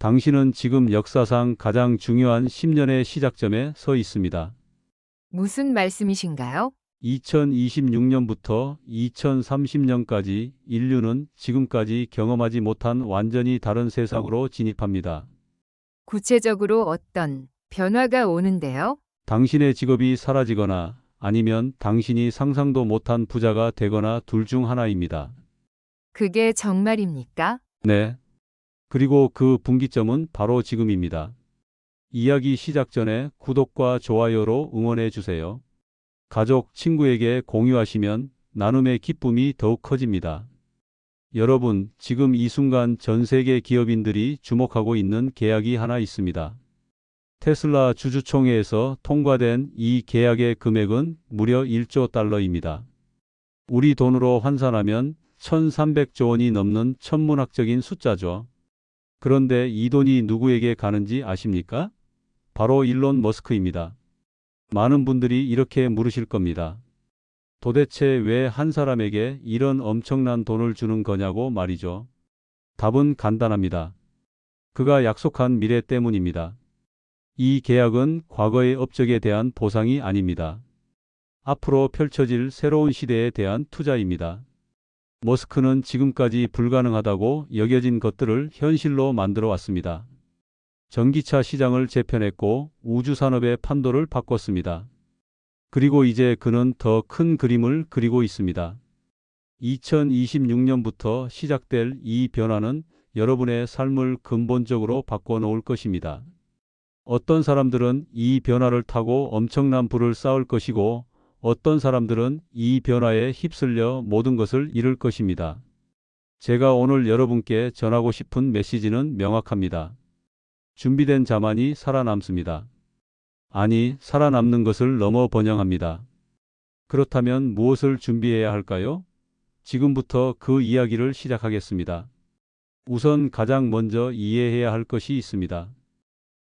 당신은 지금 역사상 가장 중요한 10년의 시작점에 서 있습니다. 무슨 말씀이신가요? 2026년부터 2030년까지 인류는 지금까지 경험하지 못한 완전히 다른 세상으로 진입합니다. 구체적으로 어떤 변화가 오는데요? 당신의 직업이 사라지거나 아니면 당신이 상상도 못한 부자가 되거나 둘 중 하나입니다. 그게 정말입니까? 네. 그리고 그 분기점은 바로 지금입니다. 이야기 시작 전에 구독과 좋아요로 응원해 주세요. 가족, 친구에게 공유하시면 나눔의 기쁨이 더욱 커집니다. 여러분, 지금 이 순간 전 세계 기업인들이 주목하고 있는 계약이 하나 있습니다. 테슬라 주주총회에서 통과된 이 계약의 금액은 무려 1조 달러입니다. 우리 돈으로 환산하면 1,300조 원이 넘는 천문학적인 숫자죠. 그런데 이 돈이 누구에게 가는지 아십니까? 바로 일론 머스크입니다. 많은 분들이 이렇게 물으실 겁니다. 도대체 왜 한 사람에게 이런 엄청난 돈을 주는 거냐고 말이죠. 답은 간단합니다. 그가 약속한 미래 때문입니다. 이 계약은 과거의 업적에 대한 보상이 아닙니다. 앞으로 펼쳐질 새로운 시대에 대한 투자입니다. 머스크는 지금까지 불가능하다고 여겨진 것들을 현실로 만들어 왔습니다. 전기차 시장을 재편했고 우주산업의 판도를 바꿨습니다. 그리고 이제 그는 더 큰 그림을 그리고 있습니다. 2026년부터 시작될 이 변화는 여러분의 삶을 근본적으로 바꿔놓을 것입니다. 어떤 사람들은 이 변화를 타고 엄청난 부를 쌓을 것이고 어떤 사람들은 이 변화에 휩쓸려 모든 것을 잃을 것입니다. 제가 오늘 여러분께 전하고 싶은 메시지는 명확합니다. 준비된 자만이 살아남습니다. 아니, 살아남는 것을 넘어 번영합니다. 그렇다면 무엇을 준비해야 할까요? 지금부터 그 이야기를 시작하겠습니다. 우선 가장 먼저 이해해야 할 것이 있습니다.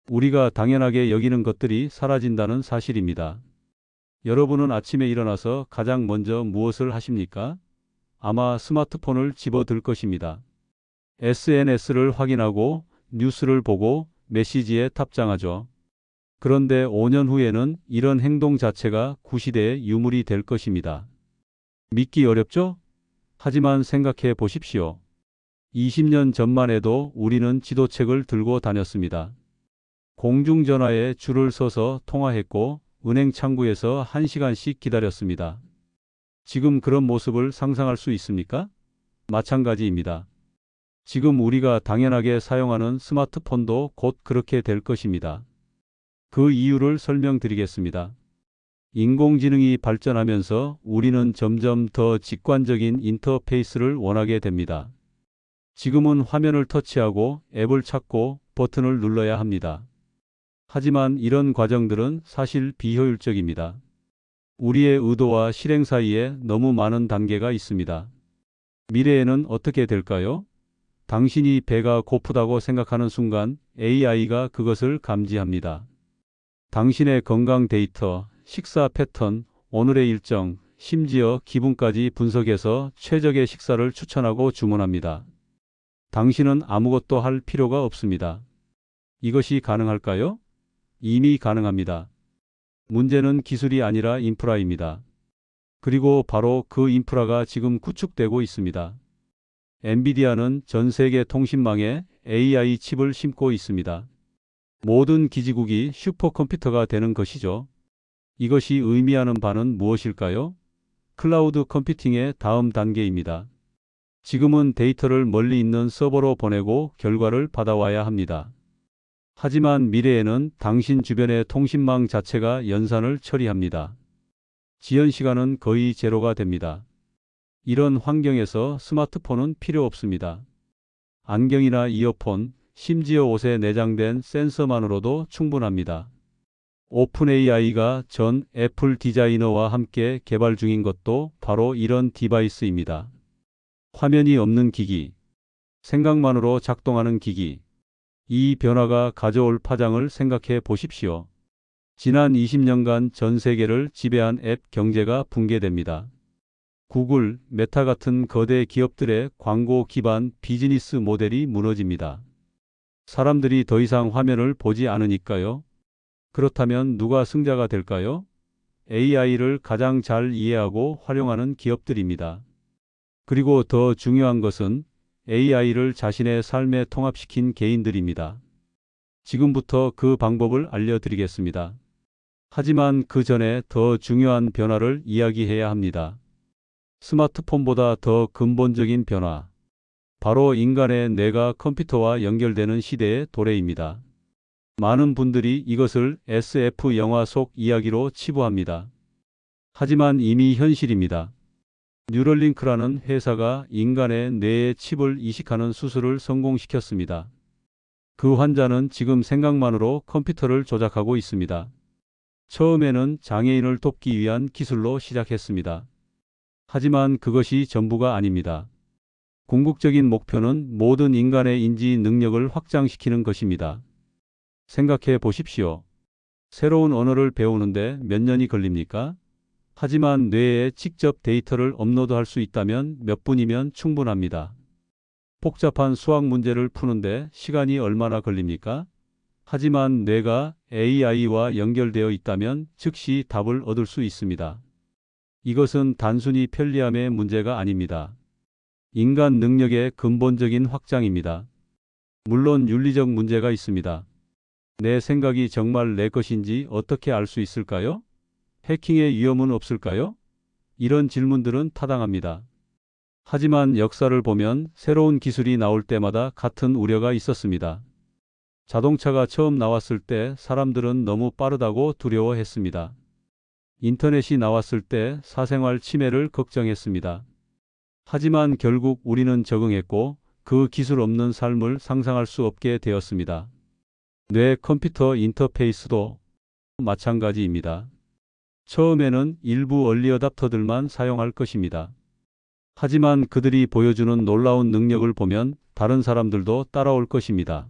우리가 당연하게 여기는 것들이 사라진다는 사실입니다. 여러분은 아침에 일어나서 가장 먼저 무엇을 하십니까? 아마 스마트폰을 집어들 것입니다. SNS를 확인하고 뉴스를 보고 메시지에 답장하죠. 그런데 5년 후에는 이런 행동 자체가 구시대의 유물이 될 것입니다. 믿기 어렵죠? 하지만 생각해 보십시오. 20년 전만 해도 우리는 지도책을 들고 다녔습니다. 공중전화에 줄을 서서 통화했고 은행 창구에서 1시간씩 기다렸습니다. 지금 그런 모습을 상상할 수 있습니까? 마찬가지입니다. 지금 우리가 당연하게 사용하는 스마트폰도 곧 그렇게 될 것입니다. 그 이유를 설명드리겠습니다. 인공지능이 발전하면서 우리는 점점 더 직관적인 인터페이스를 원하게 됩니다. 지금은 화면을 터치하고 앱을 찾고 버튼을 눌러야 합니다. 하지만 이런 과정들은 사실 비효율적입니다. 우리의 의도와 실행 사이에 너무 많은 단계가 있습니다. 미래에는 어떻게 될까요? 당신이 배가 고프다고 생각하는 순간 AI가 그것을 감지합니다. 당신의 건강 데이터, 식사 패턴, 오늘의 일정, 심지어 기분까지 분석해서 최적의 식사를 추천하고 주문합니다. 당신은 아무것도 할 필요가 없습니다. 이것이 가능할까요? 이미 가능합니다. 문제는 기술이 아니라 인프라입니다. 그리고 바로 그 인프라가 지금 구축되고 있습니다. 엔비디아는 전 세계 통신망에 AI 칩을 심고 있습니다. 모든 기지국이 슈퍼컴퓨터가 되는 것이죠. 이것이 의미하는 바는 무엇일까요? 클라우드 컴퓨팅의 다음 단계입니다. 지금은 데이터를 멀리 있는 서버로 보내고 결과를 받아와야 합니다. 하지만 미래에는 당신 주변의 통신망 자체가 연산을 처리합니다. 지연 시간은 거의 제로가 됩니다. 이런 환경에서 스마트폰은 필요 없습니다. 안경이나 이어폰, 심지어 옷에 내장된 센서만으로도 충분합니다. 오픈 AI가 전 애플 디자이너와 함께 개발 중인 것도 바로 이런 디바이스입니다. 화면이 없는 기기, 생각만으로 작동하는 기기. 이 변화가 가져올 파장을 생각해 보십시오. 지난 20년간 전 세계를 지배한 앱 경제가 붕괴됩니다. 구글, 메타 같은 거대 기업들의 광고 기반 비즈니스 모델이 무너집니다. 사람들이 더 이상 화면을 보지 않으니까요. 그렇다면 누가 승자가 될까요? AI를 가장 잘 이해하고 활용하는 기업들입니다. 그리고 더 중요한 것은 AI를 자신의 삶에 통합시킨 개인들입니다. 지금부터 그 방법을 알려드리겠습니다. 하지만 그 전에 더 중요한 변화를 이야기해야 합니다. 스마트폰보다 더 근본적인 변화. 바로 인간의 뇌가 컴퓨터와 연결되는 시대의 도래입니다. 많은 분들이 이것을 SF 영화 속 이야기로 치부합니다. 하지만 이미 현실입니다. 뉴럴링크라는 회사가 인간의 뇌에 칩을 이식하는 수술을 성공시켰습니다. 그 환자는 지금 생각만으로 컴퓨터를 조작하고 있습니다. 처음에는 장애인을 돕기 위한 기술로 시작했습니다. 하지만 그것이 전부가 아닙니다. 궁극적인 목표는 모든 인간의 인지 능력을 확장시키는 것입니다. 생각해 보십시오. 새로운 언어를 배우는데 몇 년이 걸립니까? 하지만 뇌에 직접 데이터를 업로드할 수 있다면 몇 분이면 충분합니다. 복잡한 수학 문제를 푸는데 시간이 얼마나 걸립니까? 하지만 뇌가 AI와 연결되어 있다면 즉시 답을 얻을 수 있습니다. 이것은 단순히 편리함의 문제가 아닙니다. 인간 능력의 근본적인 확장입니다. 물론 윤리적 문제가 있습니다. 내 생각이 정말 내 것인지 어떻게 알 수 있을까요? 해킹의 위험은 없을까요? 이런 질문들은 타당합니다. 하지만 역사를 보면 새로운 기술이 나올 때마다 같은 우려가 있었습니다. 자동차가 처음 나왔을 때 사람들은 너무 빠르다고 두려워했습니다. 인터넷이 나왔을 때 사생활 침해를 걱정했습니다. 하지만 결국 우리는 적응했고 그 기술 없는 삶을 상상할 수 없게 되었습니다. 뇌 컴퓨터 인터페이스도 마찬가지입니다. 처음에는 일부 얼리어답터들만 사용할 것입니다. 하지만 그들이 보여주는 놀라운 능력을 보면 다른 사람들도 따라올 것입니다.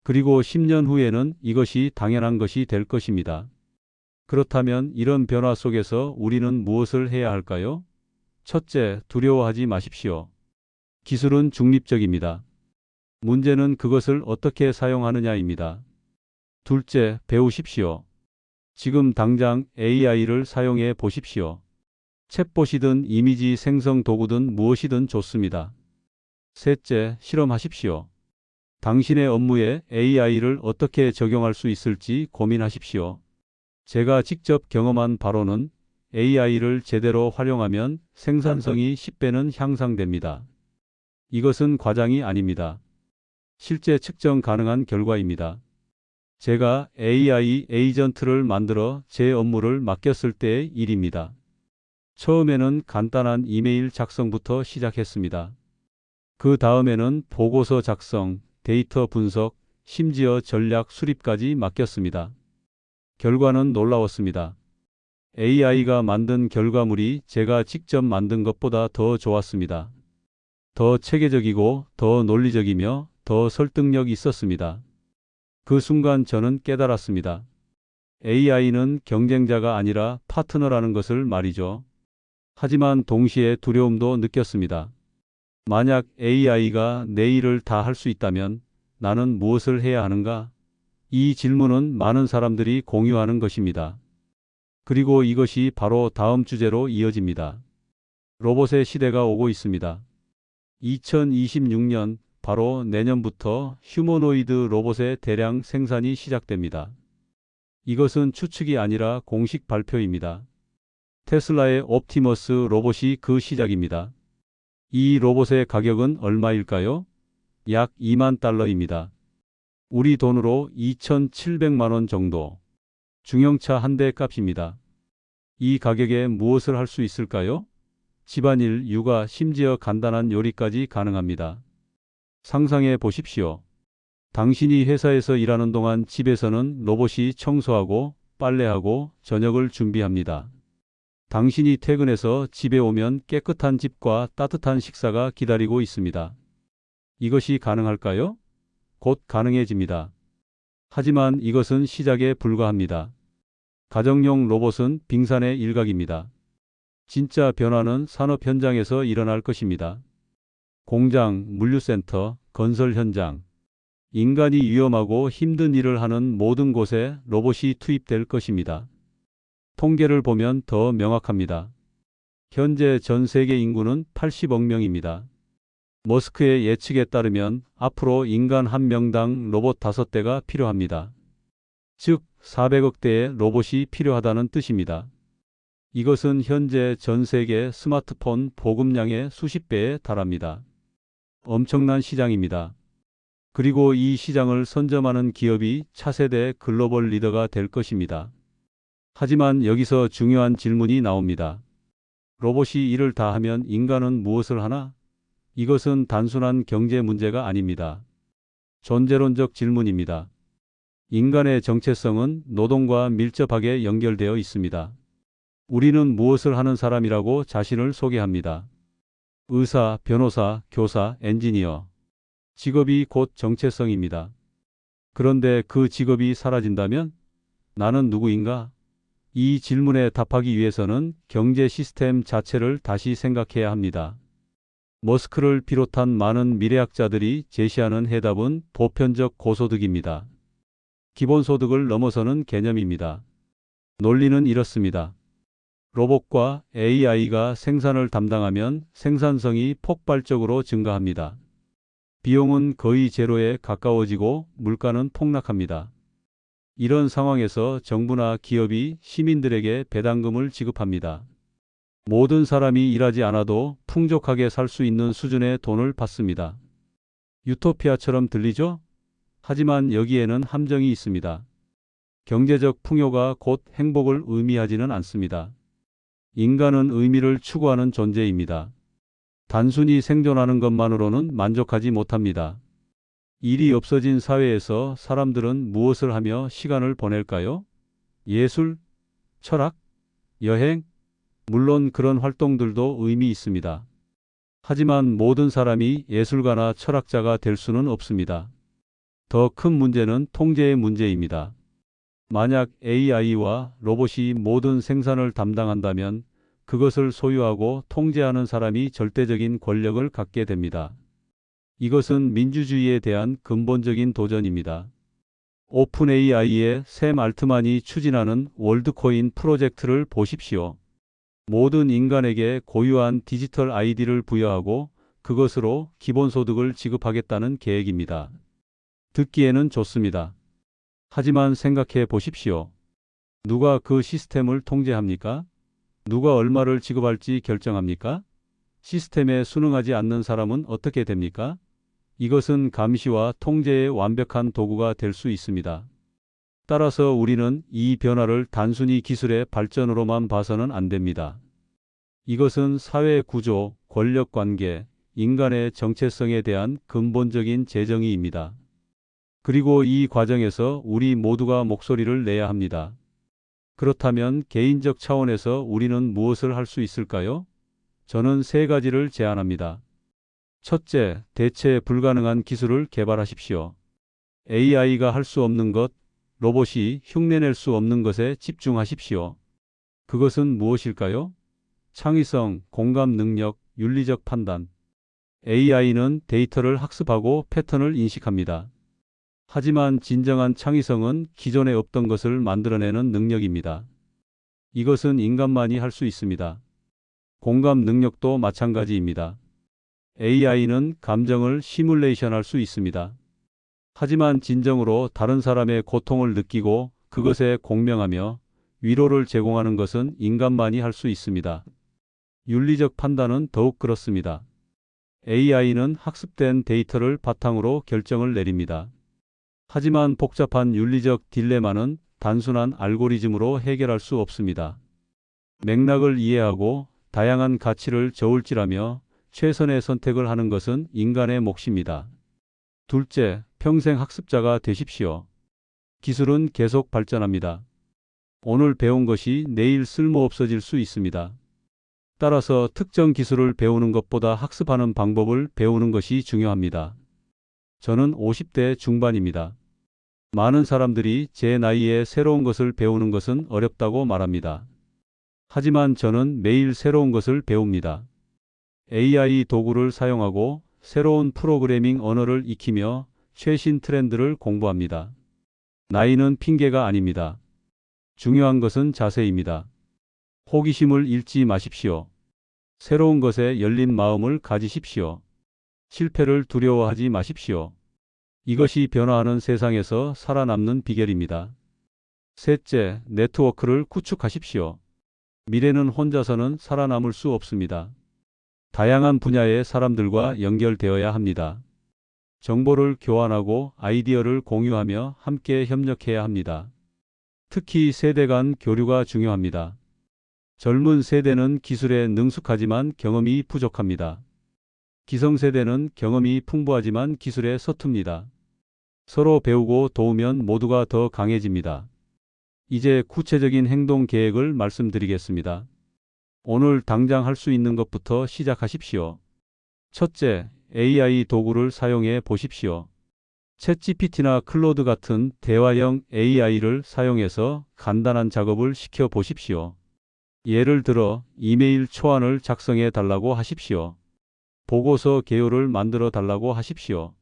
그리고 10년 후에는 이것이 당연한 것이 될 것입니다. 그렇다면 이런 변화 속에서 우리는 무엇을 해야 할까요? 첫째, 두려워하지 마십시오. 기술은 중립적입니다. 문제는 그것을 어떻게 사용하느냐입니다. 둘째, 배우십시오. 지금 당장 AI를 사용해 보십시오. 챗봇이든 이미지 생성 도구든 무엇이든 좋습니다. 셋째, 실험하십시오. 당신의 업무에 AI를 어떻게 적용할 수 있을지 고민하십시오. 제가 직접 경험한 바로는 AI를 제대로 활용하면 생산성이 10배는 향상됩니다. 이것은 과장이 아닙니다. 실제 측정 가능한 결과입니다. 제가 AI 에이전트를 만들어 제 업무를 맡겼을 때의 일입니다. 처음에는 간단한 이메일 작성부터 시작했습니다. 그 다음에는 보고서 작성, 데이터 분석, 심지어 전략 수립까지 맡겼습니다. 결과는 놀라웠습니다. AI가 만든 결과물이 제가 직접 만든 것보다 더 좋았습니다. 더 체계적이고 더 논리적이며 더 설득력 있었습니다. 그 순간 저는 깨달았습니다. AI는 경쟁자가 아니라 파트너라는 것을 말이죠. 하지만 동시에 두려움도 느꼈습니다. 만약 AI가 내 일을 다 할 수 있다면 나는 무엇을 해야 하는가? 이 질문은 많은 사람들이 공유하는 것입니다. 그리고 이것이 바로 다음 주제로 이어집니다. 로봇의 시대가 오고 있습니다. 2026년, 바로 내년부터 휴머노이드 로봇의 대량 생산이 시작됩니다. 이것은 추측이 아니라 공식 발표입니다. 테슬라의 옵티머스 로봇이 그 시작입니다. 이 로봇의 가격은 얼마일까요? 약 2만 달러입니다. 우리 돈으로 2,700만 원 정도. 중형차 한 대 값입니다. 이 가격에 무엇을 할 수 있을까요? 집안일, 육아, 심지어 간단한 요리까지 가능합니다. 상상해 보십시오. 당신이 회사에서 일하는 동안 집에서는 로봇이 청소하고 빨래하고 저녁을 준비합니다. 당신이 퇴근해서 집에 오면 깨끗한 집과 따뜻한 식사가 기다리고 있습니다. 이것이 가능할까요? 곧 가능해집니다. 하지만 이것은 시작에 불과합니다. 가정용 로봇은 빙산의 일각입니다. 진짜 변화는 산업 현장에서 일어날 것입니다. 공장, 물류센터, 건설 현장. 인간이 위험하고 힘든 일을 하는 모든 곳에 로봇이 투입될 것입니다. 통계를 보면 더 명확합니다. 현재 전 세계 인구는 80억 명입니다. 머스크의 예측에 따르면 앞으로 인간 한 명당 로봇 5대가 필요합니다. 즉 400억 대의 로봇이 필요하다는 뜻입니다. 이것은 현재 전 세계 스마트폰 보급량의 수십 배에 달합니다. 엄청난 시장입니다. 그리고 이 시장을 선점하는 기업이 차세대 글로벌 리더가 될 것입니다. 하지만 여기서 중요한 질문이 나옵니다. 로봇이 일을 다 하면 인간은 무엇을 하나? 이것은 단순한 경제 문제가 아닙니다. 존재론적 질문입니다. 인간의 정체성은 노동과 밀접하게 연결되어 있습니다. 우리는 무엇을 하는 사람이라고 자신을 소개합니다. 의사, 변호사, 교사, 엔지니어. 직업이 곧 정체성입니다. 그런데 그 직업이 사라진다면 나는 누구인가? 이 질문에 답하기 위해서는 경제 시스템 자체를 다시 생각해야 합니다. 머스크를 비롯한 많은 미래학자들이 제시하는 해답은 보편적 고소득입니다. 기본소득을 넘어서는 개념입니다. 논리는 이렇습니다. 로봇과 AI가 생산을 담당하면 생산성이 폭발적으로 증가합니다. 비용은 거의 제로에 가까워지고 물가는 폭락합니다. 이런 상황에서 정부나 기업이 시민들에게 배당금을 지급합니다. 모든 사람이 일하지 않아도 풍족하게 살 수 있는 수준의 돈을 받습니다. 유토피아처럼 들리죠? 하지만 여기에는 함정이 있습니다. 경제적 풍요가 곧 행복을 의미하지는 않습니다. 인간은 의미를 추구하는 존재입니다. 단순히 생존하는 것만으로는 만족하지 못합니다. 일이 없어진 사회에서 사람들은 무엇을 하며 시간을 보낼까요? 예술, 철학, 여행? 물론 그런 활동들도 의미 있습니다. 하지만 모든 사람이 예술가나 철학자가 될 수는 없습니다. 더 큰 문제는 통제의 문제입니다. 만약 AI와 로봇이 모든 생산을 담당한다면 그것을 소유하고 통제하는 사람이 절대적인 권력을 갖게 됩니다. 이것은 민주주의에 대한 근본적인 도전입니다. 오픈 AI의 샘 알트만이 추진하는 월드코인 프로젝트를 보십시오. 모든 인간에게 고유한 디지털 아이디를 부여하고 그것으로 기본소득을 지급하겠다는 계획입니다. 듣기에는 좋습니다. 하지만 생각해 보십시오. 누가 그 시스템을 통제합니까? 누가 얼마를 지급할지 결정합니까? 시스템에 순응하지 않는 사람은 어떻게 됩니까? 이것은 감시와 통제의 완벽한 도구가 될 수 있습니다. 따라서 우리는 이 변화를 단순히 기술의 발전으로만 봐서는 안 됩니다. 이것은 사회 구조, 권력 관계, 인간의 정체성에 대한 근본적인 재정의입니다. 그리고 이 과정에서 우리 모두가 목소리를 내야 합니다. 그렇다면 개인적 차원에서 우리는 무엇을 할 수 있을까요? 저는 3가지를 제안합니다. 첫째, 대체 불가능한 기술을 개발하십시오. AI가 할 수 없는 것, 로봇이 흉내낼 수 없는 것에 집중하십시오. 그것은 무엇일까요? 창의성, 공감 능력, 윤리적 판단. AI는 데이터를 학습하고 패턴을 인식합니다. 하지만 진정한 창의성은 기존에 없던 것을 만들어내는 능력입니다. 이것은 인간만이 할 수 있습니다. 공감 능력도 마찬가지입니다. AI는 감정을 시뮬레이션할 수 있습니다. 하지만 진정으로 다른 사람의 고통을 느끼고 그것에 공명하며 위로를 제공하는 것은 인간만이 할 수 있습니다. 윤리적 판단은 더욱 그렇습니다. AI는 학습된 데이터를 바탕으로 결정을 내립니다. 하지만 복잡한 윤리적 딜레마는 단순한 알고리즘으로 해결할 수 없습니다. 맥락을 이해하고 다양한 가치를 저울질하며 최선의 선택을 하는 것은 인간의 몫입니다. 둘째, 평생 학습자가 되십시오. 기술은 계속 발전합니다. 오늘 배운 것이 내일 쓸모 없어질 수 있습니다. 따라서 특정 기술을 배우는 것보다 학습하는 방법을 배우는 것이 중요합니다. 저는 50대 중반입니다. 많은 사람들이 제 나이에 새로운 것을 배우는 것은 어렵다고 말합니다. 하지만 저는 매일 새로운 것을 배웁니다. AI 도구를 사용하고 새로운 프로그래밍 언어를 익히며 최신 트렌드를 공부합니다. 나이는 핑계가 아닙니다. 중요한 것은 자세입니다. 호기심을 잃지 마십시오. 새로운 것에 열린 마음을 가지십시오. 실패를 두려워하지 마십시오. 이것이 변화하는 세상에서 살아남는 비결입니다. 셋째, 네트워크를 구축하십시오. 미래는 혼자서는 살아남을 수 없습니다. 다양한 분야의 사람들과 연결되어야 합니다. 정보를 교환하고 아이디어를 공유하며 함께 협력해야 합니다. 특히 세대 간 교류가 중요합니다. 젊은 세대는 기술에 능숙하지만 경험이 부족합니다. 기성세대는 경험이 풍부하지만 기술에 서툽니다. 서로 배우고 도우면 모두가 더 강해집니다. 이제 구체적인 행동 계획을 말씀드리겠습니다. 오늘 당장 할 수 있는 것부터 시작하십시오. 첫째, AI 도구를 사용해 보십시오. 챗GPT나 클로드 같은 대화형 AI를 사용해서 간단한 작업을 시켜 보십시오. 예를 들어 이메일 초안을 작성해 달라고 하십시오. 보고서 개요를 만들어 달라고 하십시오.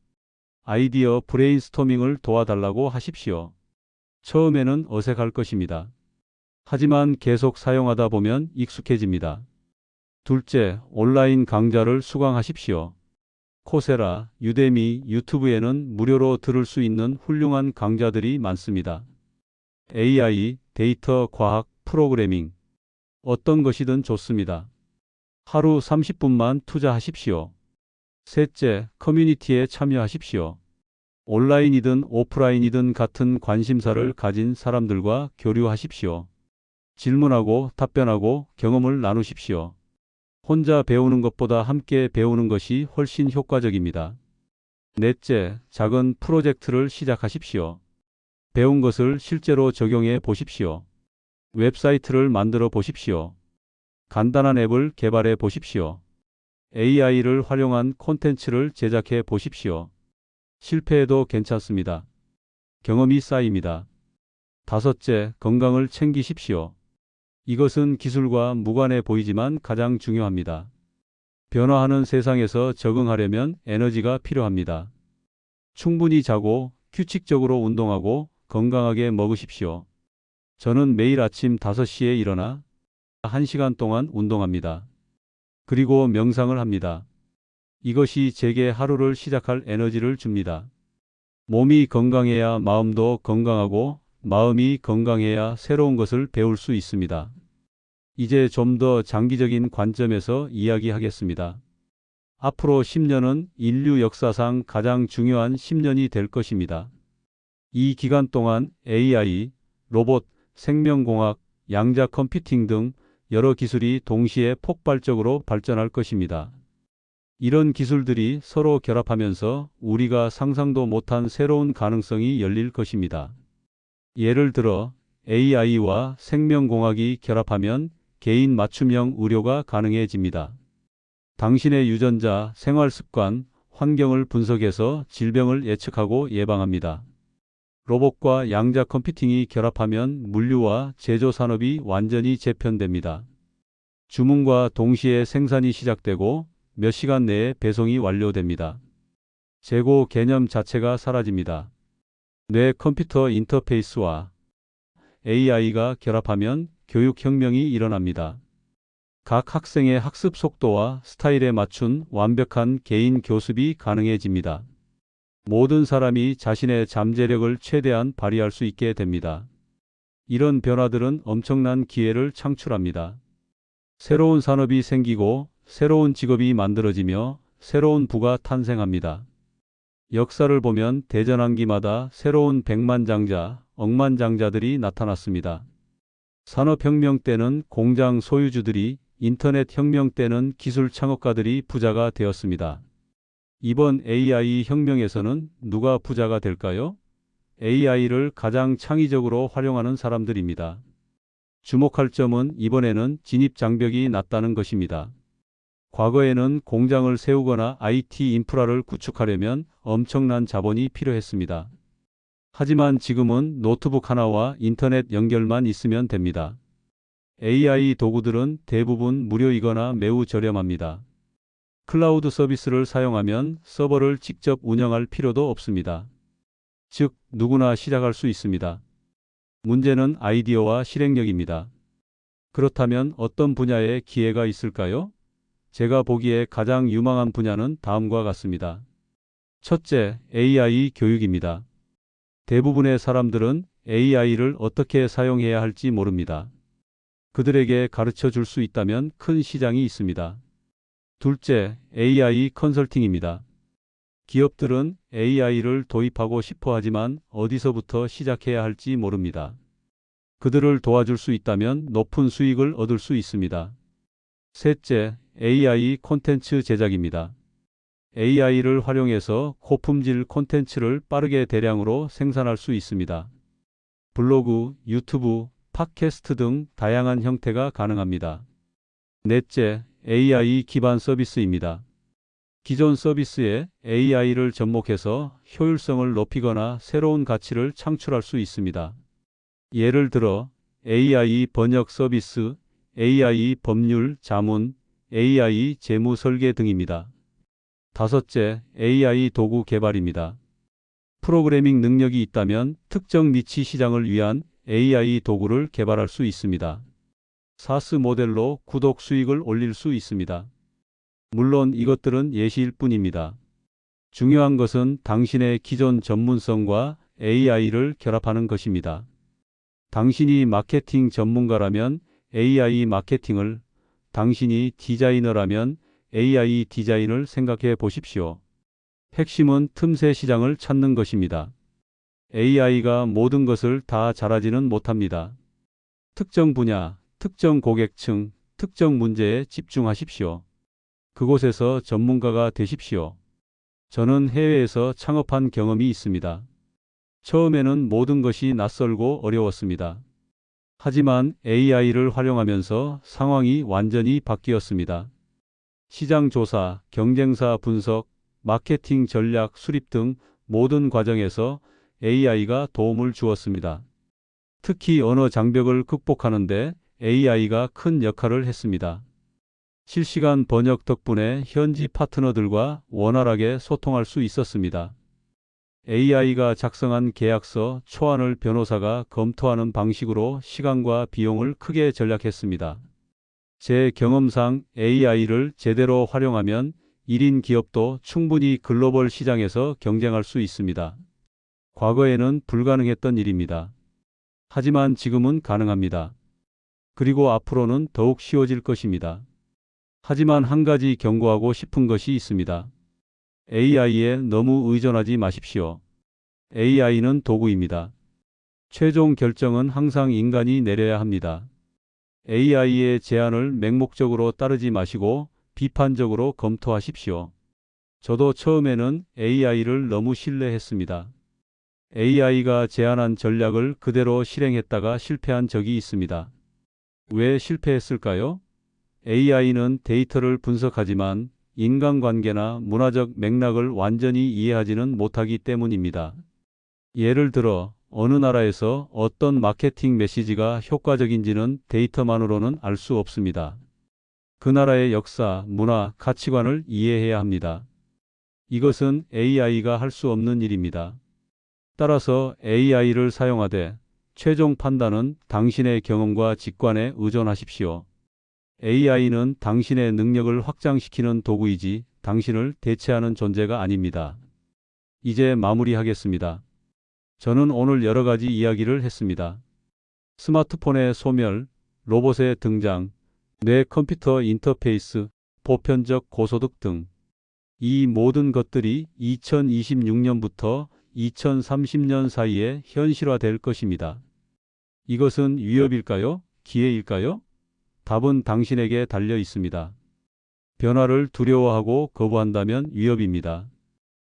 아이디어 브레인스토밍을 도와달라고 하십시오. 처음에는 어색할 것입니다. 하지만 계속 사용하다 보면 익숙해집니다. 둘째, 온라인 강좌를 수강하십시오. 코세라, 유데미, 유튜브에는 무료로 들을 수 있는 훌륭한 강좌들이 많습니다. AI, 데이터, 과학, 프로그래밍, 어떤 것이든 좋습니다. 하루 30분만 투자하십시오. 셋째, 커뮤니티에 참여하십시오. 온라인이든 오프라인이든 같은 관심사를 가진 사람들과 교류하십시오. 질문하고 답변하고 경험을 나누십시오. 혼자 배우는 것보다 함께 배우는 것이 훨씬 효과적입니다. 넷째, 작은 프로젝트를 시작하십시오. 배운 것을 실제로 적용해 보십시오. 웹사이트를 만들어 보십시오. 간단한 앱을 개발해 보십시오. AI를 활용한 콘텐츠를 제작해 보십시오. 실패해도 괜찮습니다. 경험이 쌓입니다. 다섯째, 건강을 챙기십시오. 이것은 기술과 무관해 보이지만 가장 중요합니다. 변화하는 세상에서 적응하려면 에너지가 필요합니다. 충분히 자고 규칙적으로 운동하고 건강하게 먹으십시오. 저는 매일 아침 5시에 일어나 1시간 동안 운동합니다. 그리고 명상을 합니다. 이것이 제게 하루를 시작할 에너지를 줍니다. 몸이 건강해야 마음도 건강하고 마음이 건강해야 새로운 것을 배울 수 있습니다. 이제 좀 더 장기적인 관점에서 이야기하겠습니다. 앞으로 10년은 인류 역사상 가장 중요한 10년이 될 것입니다. 이 기간 동안 AI, 로봇, 생명공학, 양자 컴퓨팅 등 여러 기술이 동시에 폭발적으로 발전할 것입니다. 이런 기술들이 서로 결합하면서 우리가 상상도 못한 새로운 가능성이 열릴 것입니다. 예를 들어 AI와 생명공학이 결합하면 개인 맞춤형 의료가 가능해집니다. 당신의 유전자, 생활습관, 환경을 분석해서 질병을 예측하고 예방합니다. 로봇과 양자 컴퓨팅이 결합하면 물류와 제조 산업이 완전히 재편됩니다. 주문과 동시에 생산이 시작되고 몇 시간 내에 배송이 완료됩니다. 재고 개념 자체가 사라집니다. 뇌 컴퓨터 인터페이스와 AI가 결합하면 교육혁명이 일어납니다. 각 학생의 학습 속도와 스타일에 맞춘 완벽한 개인 교습이 가능해집니다. 모든 사람이 자신의 잠재력을 최대한 발휘할 수 있게 됩니다. 이런 변화들은 엄청난 기회를 창출합니다. 새로운 산업이 생기고 새로운 직업이 만들어지며 새로운 부가 탄생합니다. 역사를 보면 대전환기마다 새로운 백만장자, 억만장자들이 나타났습니다. 산업혁명 때는 공장 소유주들이, 인터넷 혁명 때는 기술 창업가들이 부자가 되었습니다. 이번 AI 혁명에서는 누가 부자가 될까요? AI를 가장 창의적으로 활용하는 사람들입니다. 주목할 점은 이번에는 진입 장벽이 낮다는 것입니다. 과거에는 공장을 세우거나 IT 인프라를 구축하려면 엄청난 자본이 필요했습니다. 하지만 지금은 노트북 하나와 인터넷 연결만 있으면 됩니다. AI 도구들은 대부분 무료이거나 매우 저렴합니다. 클라우드 서비스를 사용하면 서버를 직접 운영할 필요도 없습니다. 즉, 누구나 시작할 수 있습니다. 문제는 아이디어와 실행력입니다. 그렇다면 어떤 분야에 기회가 있을까요? 제가 보기에 가장 유망한 분야는 다음과 같습니다. 첫째, AI 교육입니다. 대부분의 사람들은 AI를 어떻게 사용해야 할지 모릅니다. 그들에게 가르쳐 줄 수 있다면 큰 시장이 있습니다. 둘째, AI 컨설팅입니다. 기업들은 AI를 도입하고 싶어 하지만 어디서부터 시작해야 할지 모릅니다. 그들을 도와줄 수 있다면 높은 수익을 얻을 수 있습니다. 셋째, AI 콘텐츠 제작입니다. AI를 활용해서 고품질 콘텐츠를 빠르게 대량으로 생산할 수 있습니다. 블로그, 유튜브, 팟캐스트 등 다양한 형태가 가능합니다. 넷째, AI 기반 서비스입니다. 기존 서비스에 AI를 접목해서 효율성을 높이거나 새로운 가치를 창출할 수 있습니다. 예를 들어 AI 번역 서비스, AI 법률 자문, AI 재무 설계 등입니다. 다섯째, AI 도구 개발입니다. 프로그래밍 능력이 있다면 특정 니치 시장을 위한 AI 도구를 개발할 수 있습니다. 사스 모델로 구독 수익을 올릴 수 있습니다. 물론 이것들은 예시일 뿐입니다. 중요한 것은 당신의 기존 전문성과 AI를 결합하는 것입니다. 당신이 마케팅 전문가라면 AI 마케팅을, 당신이 디자이너라면 AI 디자인을 생각해 보십시오. 핵심은 틈새 시장을 찾는 것입니다. AI가 모든 것을 다 잘하지는 못합니다. 특정 분야, 특정 고객층, 특정 문제에 집중하십시오. 그곳에서 전문가가 되십시오. 저는 해외에서 창업한 경험이 있습니다. 처음에는 모든 것이 낯설고 어려웠습니다. 하지만 AI를 활용하면서 상황이 완전히 바뀌었습니다. 시장 조사, 경쟁사 분석, 마케팅 전략 수립 등 모든 과정에서 AI가 도움을 주었습니다. 특히 언어 장벽을 극복하는데 AI가 큰 역할을 했습니다. 실시간 번역 덕분에 현지 파트너들과 원활하게 소통할 수 있었습니다. AI가 작성한 계약서 초안을 변호사가 검토하는 방식으로 시간과 비용을 크게 절약했습니다. 제 경험상 AI를 제대로 활용하면 1인 기업도 충분히 글로벌 시장에서 경쟁할 수 있습니다. 과거에는 불가능했던 일입니다. 하지만 지금은 가능합니다. 그리고 앞으로는 더욱 쉬워질 것입니다. 하지만 한 가지 경고하고 싶은 것이 있습니다. AI에 너무 의존하지 마십시오. AI는 도구입니다. 최종 결정은 항상 인간이 내려야 합니다. AI의 제안을 맹목적으로 따르지 마시고 비판적으로 검토하십시오. 저도 처음에는 AI를 너무 신뢰했습니다. AI가 제안한 전략을 그대로 실행했다가 실패한 적이 있습니다. 왜 실패했을까요? AI는 데이터를 분석하지만 인간관계나 문화적 맥락을 완전히 이해하지는 못하기 때문입니다. 예를 들어 어느 나라에서 어떤 마케팅 메시지가 효과적인지는 데이터만으로는 알 수 없습니다. 그 나라의 역사, 문화, 가치관을 이해해야 합니다. 이것은 AI가 할 수 없는 일입니다. 따라서 AI를 사용하되 최종 판단은 당신의 경험과 직관에 의존하십시오. AI는 당신의 능력을 확장시키는 도구이지 당신을 대체하는 존재가 아닙니다. 이제 마무리하겠습니다. 저는 오늘 여러 가지 이야기를 했습니다. 스마트폰의 소멸, 로봇의 등장, 뇌 컴퓨터 인터페이스, 보편적 고소득 등. 이 모든 것들이 2026년부터 2030년 사이에 현실화될 것입니다. 이것은 위협일까요? 기회일까요? 답은 당신에게 달려 있습니다. 변화를 두려워하고 거부한다면 위협입니다.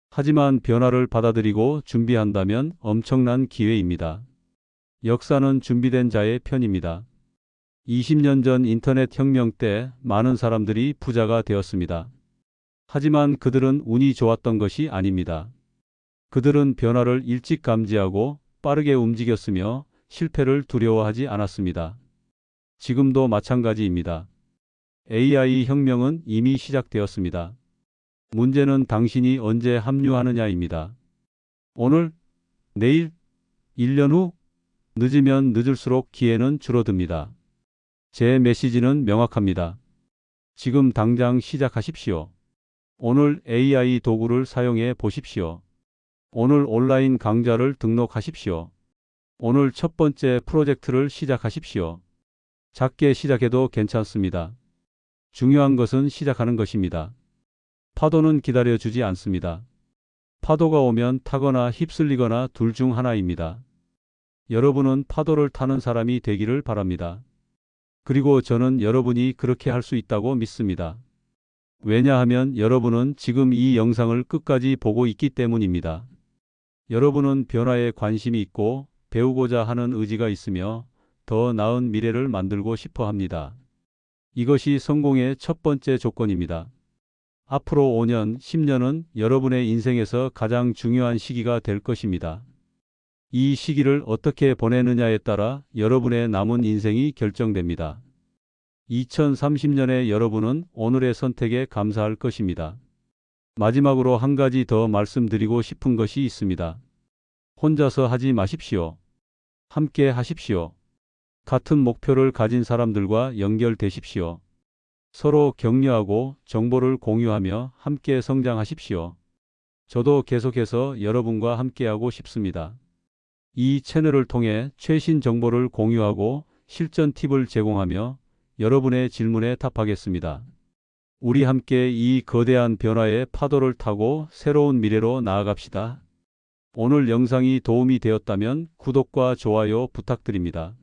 하지만 변화를 받아들이고 준비한다면 엄청난 기회입니다. 역사는 준비된 자의 편입니다. 20년 전 인터넷 혁명 때 많은 사람들이 부자가 되었습니다. 하지만 그들은 운이 좋았던 것이 아닙니다. 그들은 변화를 일찍 감지하고 빠르게 움직였으며 실패를 두려워하지 않았습니다. 지금도 마찬가지입니다. AI 혁명은 이미 시작되었습니다. 문제는 당신이 언제 합류하느냐입니다. 오늘, 내일, 1년 후, 늦으면 늦을수록 기회는 줄어듭니다. 제 메시지는 명확합니다. 지금 당장 시작하십시오. 오늘 AI 도구를 사용해 보십시오. 오늘 온라인 강좌를 등록하십시오. 오늘 첫 번째 프로젝트를 시작하십시오. 작게 시작해도 괜찮습니다. 중요한 것은 시작하는 것입니다. 파도는 기다려주지 않습니다. 파도가 오면 타거나 휩쓸리거나 둘 중 하나입니다. 여러분은 파도를 타는 사람이 되기를 바랍니다. 그리고 저는 여러분이 그렇게 할 수 있다고 믿습니다. 왜냐하면 여러분은 지금 이 영상을 끝까지 보고 있기 때문입니다. 여러분은 변화에 관심이 있고 배우고자 하는 의지가 있으며 더 나은 미래를 만들고 싶어 합니다. 이것이 성공의 첫 번째 조건입니다. 앞으로 5년, 10년은 여러분의 인생에서 가장 중요한 시기가 될 것입니다. 이 시기를 어떻게 보내느냐에 따라 여러분의 남은 인생이 결정됩니다. 2030년에 여러분은 오늘의 선택에 감사할 것입니다. 마지막으로 한 가지 더 말씀드리고 싶은 것이 있습니다. 혼자서 하지 마십시오. 함께 하십시오. 같은 목표를 가진 사람들과 연결되십시오. 서로 격려하고 정보를 공유하며 함께 성장하십시오. 저도 계속해서 여러분과 함께하고 싶습니다. 이 채널을 통해 최신 정보를 공유하고 실전 팁을 제공하며 여러분의 질문에 답하겠습니다. 우리 함께 이 거대한 변화의 파도를 타고 새로운 미래로 나아갑시다. 오늘 영상이 도움이 되었다면 구독과 좋아요 부탁드립니다.